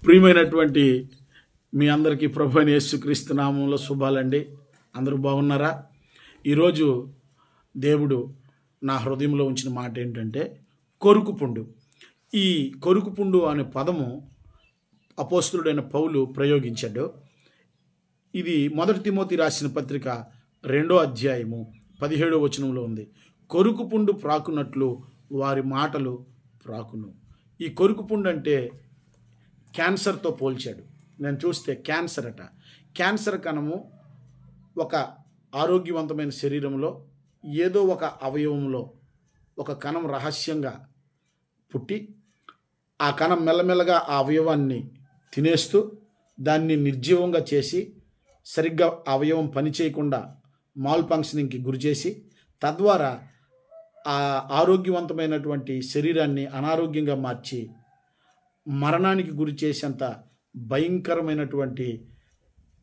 ప్రియమైనటువంటి మీ అందరికీ ప్రభువైన యేసుక్రీస్తు నామంలో శుభాలండి. అందరూ బాగున్నారా? ఈరోజు దేవుడు నా హృదయంలో ఉంచిన మాట ఏంటంటే కొరుకుపుండు. ఈ కొరుకుపుండు అనే పదము అపోస్తలుడైన పౌలు ప్రయోగించాడు. ఇది 1 తిమోతి రాసిన పత్రిక 2వ అధ్యాయము 17వ వచనంలో ఉంది. కొరుకుపుండు ప్రాకున్నట్లు వారి మాటలు ప్రాకును. ఈ కొరుకుపుండు అంటే క్యాన్సర్తో పోల్చాడు. నేను చూస్తే క్యాన్సర్ అట. క్యాన్సర్ కణము ఒక ఆరోగ్యవంతమైన శరీరంలో ఏదో ఒక అవయవంలో ఒక కణం రహస్యంగా పుట్టి ఆ కణం మెల్లమెల్లగా ఆ అవయవాన్ని తినేస్తూ దాన్ని నిర్జీవంగా చేసి సరిగ్గా అవయవం పనిచేయకుండా మాల్ ఫంక్షనింగ్కి గురి చేసి తద్వారా ఆ ఆరోగ్యవంతమైనటువంటి శరీరాన్ని అనారోగ్యంగా మార్చి మరణానికి గురి చేసేంత భయంకరమైనటువంటి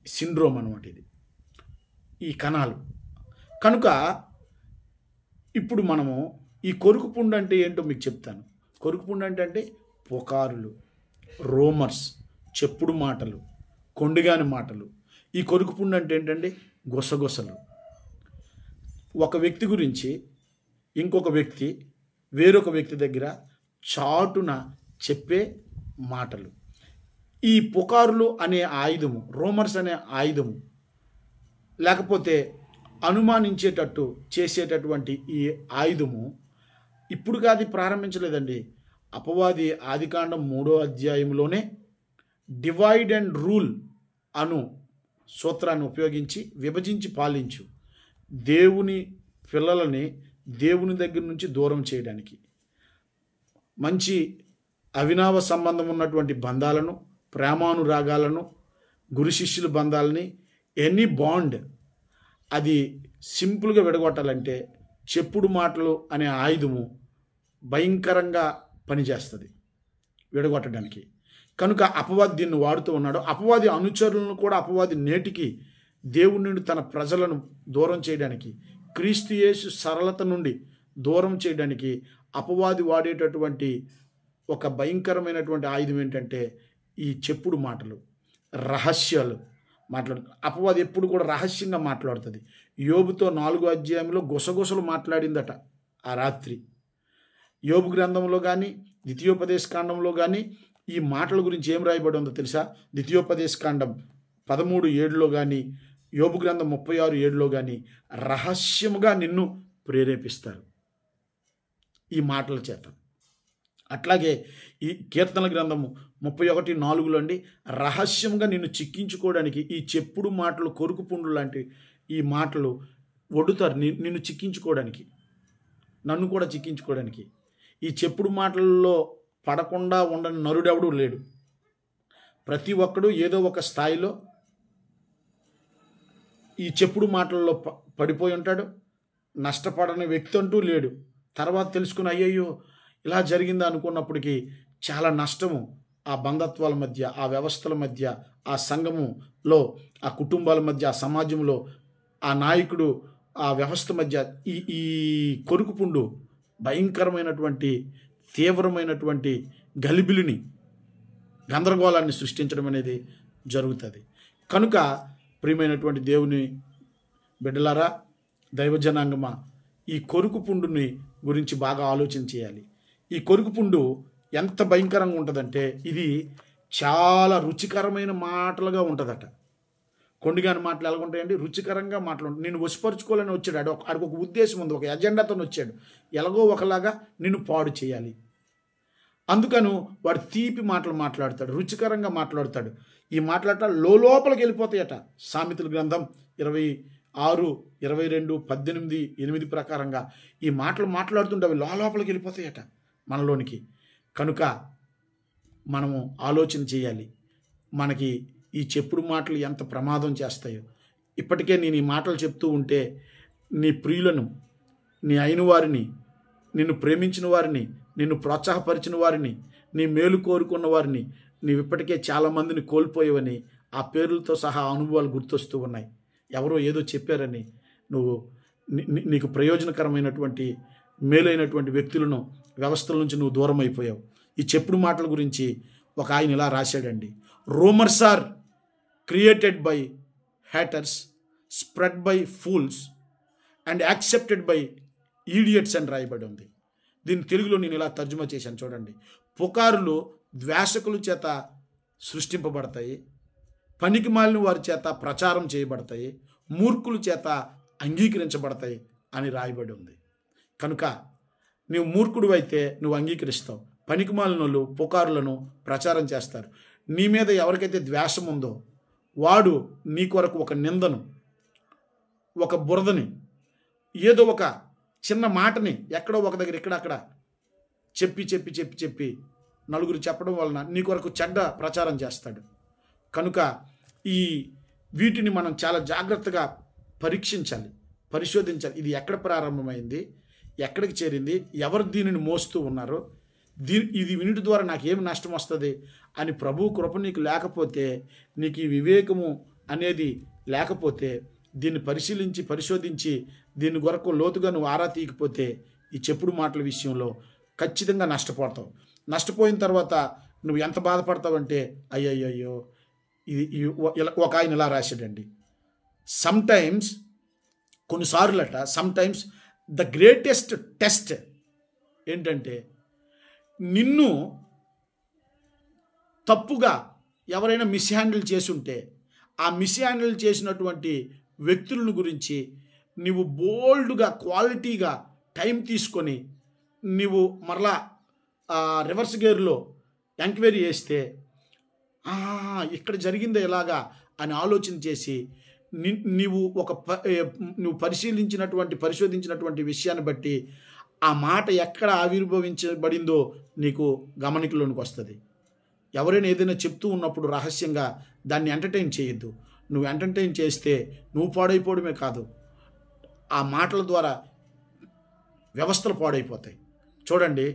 సిండ్రోమ్ అన్నమాట ఇది, ఈ కణాలు. కనుక ఇప్పుడు మనము ఈ కొరుకుపుండు అంటే ఏంటో మీకు చెప్తాను. కొరుకుపుండు అంటే పుకారులు, రూమర్స్, చెప్పుడు మాటలు, కొండిగాని మాటలు. ఈ కొరుకుపుండు అంటే ఏంటంటే గుసగుసలు. ఒక వ్యక్తి గురించి ఇంకొక వ్యక్తి వేరొక వ్యక్తి దగ్గర చాటున చెప్పే మాటలు. ఈ పుకారులు అనే ఆయుధము, రూమర్స్ అనే ఆయుధము, లేకపోతే అనుమానించేటట్టు చేసేటటువంటి ఈ ఆయుధము ఇప్పుడు కాదు ప్రారంభించలేదండి. అపవాది ఆదికాండం 3వ అధ్యాయంలోనే డివైడ్ అండ్ రూల్ అను సూత్రాన్ని ఉపయోగించి విభజించి పాలించు, దేవుని పిల్లలని దేవుని దగ్గర నుంచి దూరం చేయడానికి, మంచి అవినావ సంబంధం ఉన్నటువంటి బంధాలను, ప్రేమానురాగాలను, గురు శిష్యుల బంధాలని, ఎనీ బాండ్ అది సింపుల్గా విడగొట్టాలంటే చెప్పుడు మాటలు అనే ఆయుధము భయంకరంగా పనిచేస్తుంది విడగొట్టడానికి. కనుక అపవాది దీన్ని వాడుతూ ఉన్నాడు. అపవాది అనుచరులను కూడా అపవాది నేటికి దేవుని నుండి తన ప్రజలను దూరం చేయడానికి, క్రీస్తు యేసు సరళత నుండి దూరం చేయడానికి అపవాది వాడేటటువంటి ఒక భయంకరమైనటువంటి ఆయుధం ఏంటంటే ఈ చెప్పుడు మాటలు, రహస్యాలు మాట్లాడు. అపవాది ఎప్పుడు కూడా రహస్యంగా మాట్లాడుతుంది. యోబుతో 4వ అధ్యాయంలో గుసగుసలు మాట్లాడిందట ఆ రాత్రి. యోబు గ్రంథంలో కానీ ద్వితీయోపదేశకాండంలో కానీ ఈ మాటల గురించి ఏం రాయబడి ఉందో తెలుసా? ద్వితీయోపదేశకాండం 13:7లో కానీ యోబు గ్రంథం 36:7లో కానీ రహస్యముగా నిన్ను ప్రేరేపిస్తారు ఈ మాటల చేత. అట్లాగే ఈ కీర్తనల గ్రంథము 31:4లో అండి రహస్యంగా నిన్ను చిక్కించుకోవడానికి ఈ చెప్పుడు మాటలు, కొరుకుపుండు లాంటి ఈ మాటలు వడ్డుతారు నిన్ను చిక్కించుకోవడానికి, నన్ను కూడా చిక్కించుకోవడానికి. ఈ చెప్పుడు మాటల్లో పడకుండా ఉండని నరుడెవడూ లేడు. ప్రతి ఒక్కడు ఏదో ఒక స్థాయిలో ఈ చెప్పుడు మాటల్లో పడిపోయి ఉంటాడు. నష్టపడని వ్యక్తి అంటూ లేడు. తర్వాత తెలుసుకుని అయ్యయ్యో ఇలా జరిగిందా అనుకున్నప్పటికీ చాలా నష్టము ఆ బంధత్వాల మధ్య, ఆ వ్యవస్థల మధ్య, ఆ సంఘములో, ఆ కుటుంబాల మధ్య, ఆ సమాజంలో, ఆ నాయకుడు, ఆ వ్యవస్థ మధ్య ఈ కొరుకుపుండు భయంకరమైనటువంటి తీవ్రమైనటువంటి గలిబిలిని, గందరగోళాన్ని సృష్టించడం అనేది జరుగుతుంది. కనుక ప్రియమైనటువంటి దేవుని బిడ్డలారా, దైవజనాంగమా, ఈ కొరుకుపుండుని గురించి బాగా ఆలోచన చేయాలి. ఈ కొరుకుపుండు ఎంత భయంకరంగా ఉంటుందంటే ఇది చాలా రుచికరమైన మాటలుగా ఉంటుందట. కొండిగాని మాటలు ఎలా ఉంటాయండి? రుచికరంగా మాటలు. నేను వశపరుచుకోవాలని వచ్చాడు. ఆడికి ఒక ఉద్దేశం ఉంది, ఒక ఎజెండాతో వచ్చాడు. ఎలాగో ఒకలాగా నిన్ను పాడు చేయాలి. అందుకను వాడు తీపి మాటలు మాట్లాడతాడు, రుచికరంగా మాట్లాడతాడు. ఈ మాట్లాడటం లోపలికి వెళ్ళిపోతాయట. సామెతల గ్రంథం 26, 22, 18, 8 ప్రకారంగా ఈ మాటలు మాట్లాడుతుంటే అవి లోపలికి వెళ్ళిపోతాయట మనలోనికి. కనుక మనము ఆలోచన చేయాలి. మనకి ఈ చెప్పుడు మాటలు ఎంత ప్రమాదం చేస్తాయో. ఇప్పటికే నేను ఈ మాటలు చెప్తూ ఉంటే నీ ప్రియులను, నీ అయిన వారిని, నిన్ను ప్రేమించిన వారిని, నిన్ను ప్రోత్సాహపరిచిన వారిని, నీ మేలు కోరుకున్న వారిని నీవు ఇప్పటికే చాలామందిని కోల్పోయేవని ఆ పేర్లతో సహా అనుభవాలు గుర్తొస్తూ ఉన్నాయి. ఎవరో ఏదో చెప్పారని నువ్వు నీకు ప్రయోజనకరమైనటువంటి మేలైనటువంటి వ్యక్తులను, వ్యవస్థల నుంచి నువ్వు దూరం అయిపోయావు. ఈ చెప్పుడు మాటల గురించి ఒక ఆయన ఇలా రాశాడండి, rumours are created by haters, spread by fools and accepted by idiots అని రాయబడి ఉంది. దీని తెలుగులో నేను ఇలా తర్జుమా చేశాను చూడండి. పుకారులు ద్వేషకుల చేత సృష్టింపబడతాయి, పనికి మాలిన వారి చేత ప్రచారం చేయబడతాయి, మూర్ఖుల చేత అంగీకరించబడతాయి అని రాయబడి ఉంది. కనుక నువ్వు మూర్ఖుడు అయితే నువ్వు అంగీకరిస్తావు, పనికి మాలిన వాళ్ళు పుకారులను ప్రచారం చేస్తారు. నీ మీద ఎవరికైతే ద్వేషం ఉందో వాడు నీ కొరకు ఒక నిందను, ఒక బురదని, ఏదో ఒక చిన్న మాటని ఎక్కడో ఒక దగ్గర ఇక్కడక్కడ చెప్పి చెప్పి చెప్పి చెప్పి నలుగురు చెప్పడం వలన నీ కొరకు చెడ్డ ప్రచారం చేస్తాడు. కనుక వీటిని మనం చాలా జాగ్రత్తగా పరీక్షించాలి, పరిశోధించాలి. ఇది ఎక్కడ ప్రారంభమైంది, ఎక్కడికి చేరింది, ఎవరు దీనిని మోస్తూ ఉన్నారు, ఇది వినుటి ద్వారా నాకు ఏమి నష్టం వస్తుంది అని ప్రభు కృప నీకు లేకపోతే, నీకు ఈ వివేకము అనేది లేకపోతే, దీన్ని పరిశీలించి పరిశోధించి దీని కొరకు లోతుగా నువ్వు ఆరా తీయకపోతే ఈ చెప్పుడు మాటల విషయంలో ఖచ్చితంగా నష్టపోతావు. నష్టపోయిన తర్వాత నువ్వు ఎంత బాధపడతావంటే, అయ్యయ్యో ఇది ఒక ఆయన ఇలా రాశాడండి, సమ్టైమ్స్, కొన్నిసార్లట, సమ్టైమ్స్ ద గ్రేటెస్ట్ టెస్ట్ ఏంటంటే, నిన్ను తప్పుగా ఎవరైనా మిస్హ్యాండిల్ చేసుంటే ఆ మిస్హ్యాండిల్ చేసినటువంటి వ్యక్తులను గురించి నీవు బోల్డ్గా, క్వాలిటీగా టైం తీసుకొని నీవు మరలా రివర్స్ గేర్లో ఎంక్వైరీ చేస్తే, ఇక్కడ జరిగిందో ఎలాగా అని ఆలోచన చేసి నువ్వు నువ్వు పరిశోధించినటువంటి విషయాన్ని బట్టి ఆ మాట ఎక్కడ ఆవిర్భవించబడిందో నీకు గమనికలోనికి వస్తుంది. ఎవరైనా ఏదైనా చెప్తూ ఉన్నప్పుడు రహస్యంగా దాన్ని ఎంటర్టైన్ చేయొద్దు. నువ్వు ఎంటర్టైన్ చేస్తే నువ్వు పాడైపోవడమే కాదు, ఆ మాటల ద్వారా వ్యవస్థలు పాడైపోతాయి. చూడండి,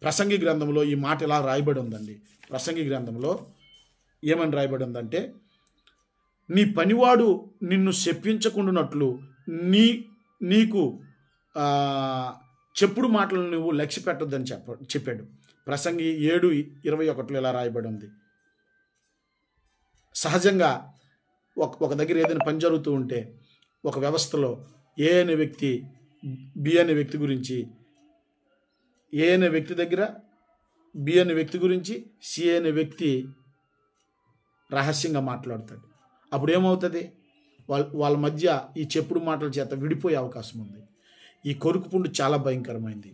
ప్రసంగి గ్రంథంలో ఈ మాట ఇలా రాయబడి ఉందండి. ప్రసంగి గ్రంథంలో ఏమని రాయబడి ఉందంటే, నీ పనివాడు నిన్ను శపించకుండానట్లు నీకు చెప్పుడు మాటలను నువ్వు లక్ష్య పెట్టొద్దని చెప్పాడు. ప్రసంగి 7:21 ఇలా రాయబడి ఉంది. సహజంగా ఒక దగ్గర ఏదైనా పని జరుగుతూ ఉంటే ఒక వ్యవస్థలో ఏ అనే వ్యక్తి బి అనే వ్యక్తి గురించి, ఏ అనే వ్యక్తి దగ్గర బి అనే వ్యక్తి గురించి సి అనే వ్యక్తి రహస్యంగా మాట్లాడతాడు. అప్పుడు ఏమవుతుంది, వాళ్ళ మధ్య ఈ చెప్పుడు మాటల చేత విడిపోయే అవకాశం ఉంది. ఈ కొరుకు పుండు చాలా భయంకరమైంది.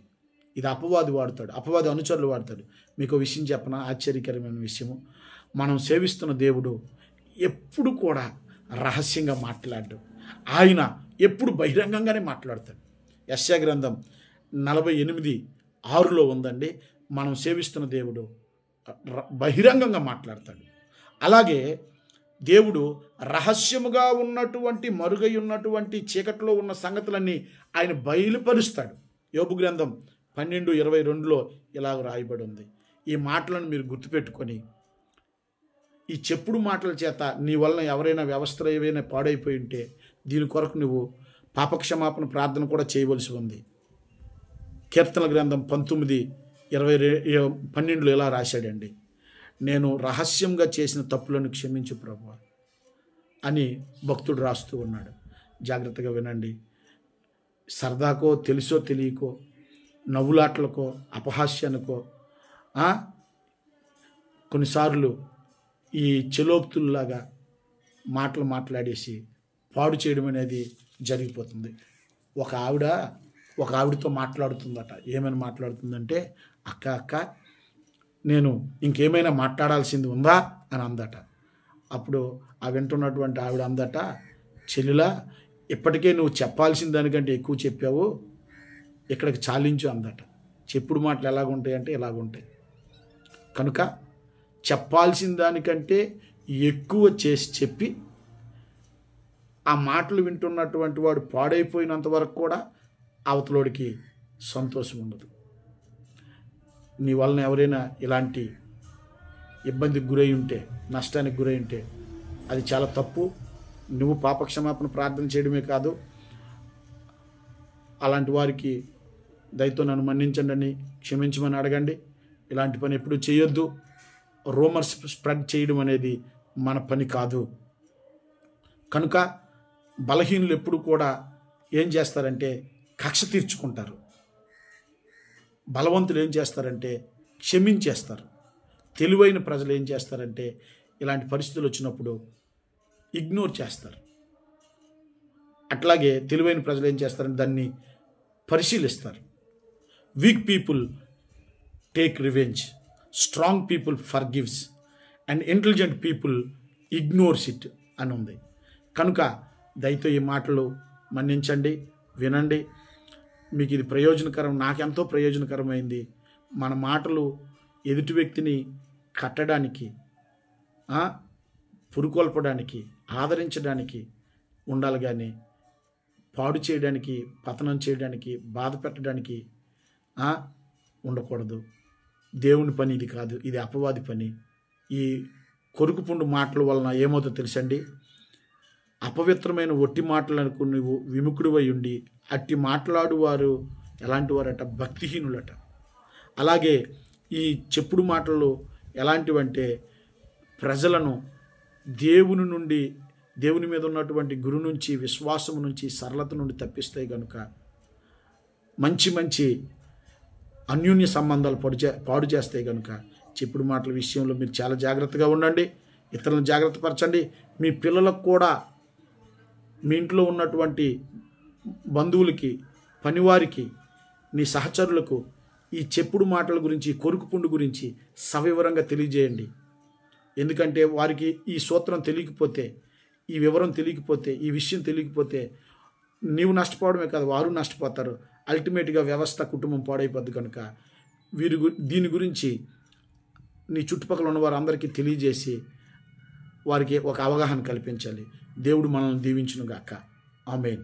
ఇది అపవాది వాడతాడు, అపవాది అనుచరులు వాడతాడు. మీకు విషయం చెప్పనా, ఆశ్చర్యకరమైన విషయము, మనం సేవిస్తున్న దేవుడు ఎప్పుడు కూడా రహస్యంగా మాట్లాడు. ఆయన ఎప్పుడు బహిరంగంగానే మాట్లాడతాడు. యెషయా గ్రంథం 48:6 ఉందండి, మనం సేవిస్తున్న దేవుడు బహిరంగంగా మాట్లాడతాడు. అలాగే దేవుడు రహస్యముగా ఉన్నటువంటి, మరుగై ఉన్నటువంటి చీకట్లో ఉన్న సంగతులన్నీ ఆయన బయలుపరుస్తాడు. యోబు గ్రంథం 12:22 ఇలా రాయబడి ఉంది. ఈ మాటలను మీరు గుర్తుపెట్టుకొని, ఈ చెప్పుడు మాటల చేత నీ వలన ఎవరైనా వ్యవస్థలు ఏవైనా పాడైపోయి ఉంటే దీని కొరకు నువ్వు పాపక్షమాపణ ప్రార్థన కూడా చేయవలసి ఉంది. కీర్తన గ్రంథం 19:12 ఇలా రాశాడండి, నేను రహస్యంగా చేసిన తప్పులను క్షమించు ప్రభువా అని భక్తుడు రాస్తూ ఉన్నాడు. జాగ్రత్తగా వినండి. సరదాకో తెలుసో తెలియకో, నవ్వులాటలకో, అపహాస్యానికో, కొన్నిసార్లు ఈ చెలోక్తుల్లాగా మాటలు మాట్లాడేసి పాడు చేయడం అనేది జరిగిపోతుంది. ఒక ఆవిడతో మాట్లాడుతుందట. ఏమైనా మాట్లాడుతుందంటే, అక్క నేను ఇంకేమైనా మాట్లాడాల్సింది ఉందా అని అందట. అప్పుడు ఆ వింటున్నటువంటి ఆవిడ అందట, చెల్లిలా ఇప్పటికే నువ్వు చెప్పాల్సిన దానికంటే ఎక్కువ చెప్పావు, ఇక్కడికి చాలించు అందట. చెప్పుడు మాటలు ఎలాగుంటాయంటే ఇలాగుంటాయి. కనుక చెప్పాల్సిన దానికంటే ఎక్కువ చేసి చెప్పి ఆ మాటలు వింటున్నటువంటి వాడు పాడైపోయినంత వరకు కూడా అవతలోడికి సంతోషం ఉండదు. నీ వలన ఎవరైనా ఇలాంటి ఇబ్బందికి గురై ఉంటే, నష్టానికి గురై ఉంటే అది చాలా తప్పు. నువ్వు పాపక్షమాపణ ప్రార్థన చేయడమే కాదు, అలాంటి వారికి దయతో నన్ను మన్నించండి అని క్షమించమని అడగండి. ఇలాంటి పని ఎప్పుడు చేయొద్దు. రూమర్స్ స్ప్రెడ్ చేయడం అనేది మన పని కాదు. కనుక బలహీనులు ఎప్పుడు కూడా ఏం చేస్తారంటే కక్ష తీర్చుకుంటారు. బలవంతులు ఏం చేస్తారంటే క్షమించేస్తారు. తెలివైన ప్రజలు ఏం చేస్తారంటే ఇలాంటి పరిస్థితులు వచ్చినప్పుడు ఇగ్నోర్ చేస్తారు. అట్లాగే తెలివైన ప్రజలు ఏం చేస్తారంటే దాన్ని పరిశీలిస్తారు. Weak people take revenge, strong people forgives and intelligent people ignores it అని ఉంది. కనుక దయతో ఈ మాటలు మన్నించండి, వినండి. మీకు ఇది ప్రయోజనకరం, నాకెంతో ప్రయోజనకరమైంది. మన మాటలు ఎదుటి వ్యక్తిని కట్టడానికి, పురుకొల్పడానికి, ఆదరించడానికి ఉండాలి కానీ పాడు చేయడానికి, పతనం చేయడానికి, బాధ పెట్టడానికి ఉండకూడదు. దేవుని పని ఇది కాదు, ఇది అపవాది పని. ఈ కొరుకుపుండు మాటల వలన ఏమవుతుందో తెలుసండి, అపవిత్రమైన ఒట్టి మాటలకు నువ్వు విముఖుడివై ఉండి అట్టి మాట్లాడువారు ఎలాంటి వారట, భక్తిహీనులట. అలాగే ఈ చెప్పుడు మాటలు ఎలాంటివంటే ప్రజలను దేవుని మీద ఉన్నటువంటి గురు నుంచి, విశ్వాసం నుంచి, సరళత నుండి తప్పిస్తాయి. కనుక మంచి అన్యోన్య సంబంధాలు పాడు చేస్తాయి. కనుక చెప్పుడు మాటల విషయంలో మీరు చాలా జాగ్రత్తగా ఉండండి, ఇతరులను జాగ్రత్తపరచండి. మీ పిల్లలకు కూడా, మీ ఇంట్లో ఉన్నటువంటి బంధువులకి, పనివారికి, మీ సహచరులకు ఈ చెప్పుడు మాటల గురించి, కొరుకుపుండు గురించి సవివరంగా తెలియజేయండి. ఎందుకంటే వారికి ఈ సూత్రం తెలియకపోతే, ఈ వివరం తెలియకపోతే, ఈ విషయం తెలియకపోతే నీవు నష్టపోవడమే కాదు, వారు నష్టపోతారు. అల్టిమేట్గా వ్యవస్థ, కుటుంబం పాడైపోద్ది. కనుక దీని గురించి నీ చుట్టుపక్కల ఉన్న వారందరికీ తెలియజేసి వారికి ఒక అవగాహన కల్పించాలి. దేవుడు మనల్ని దీవించునుగాక. ఆమేన్.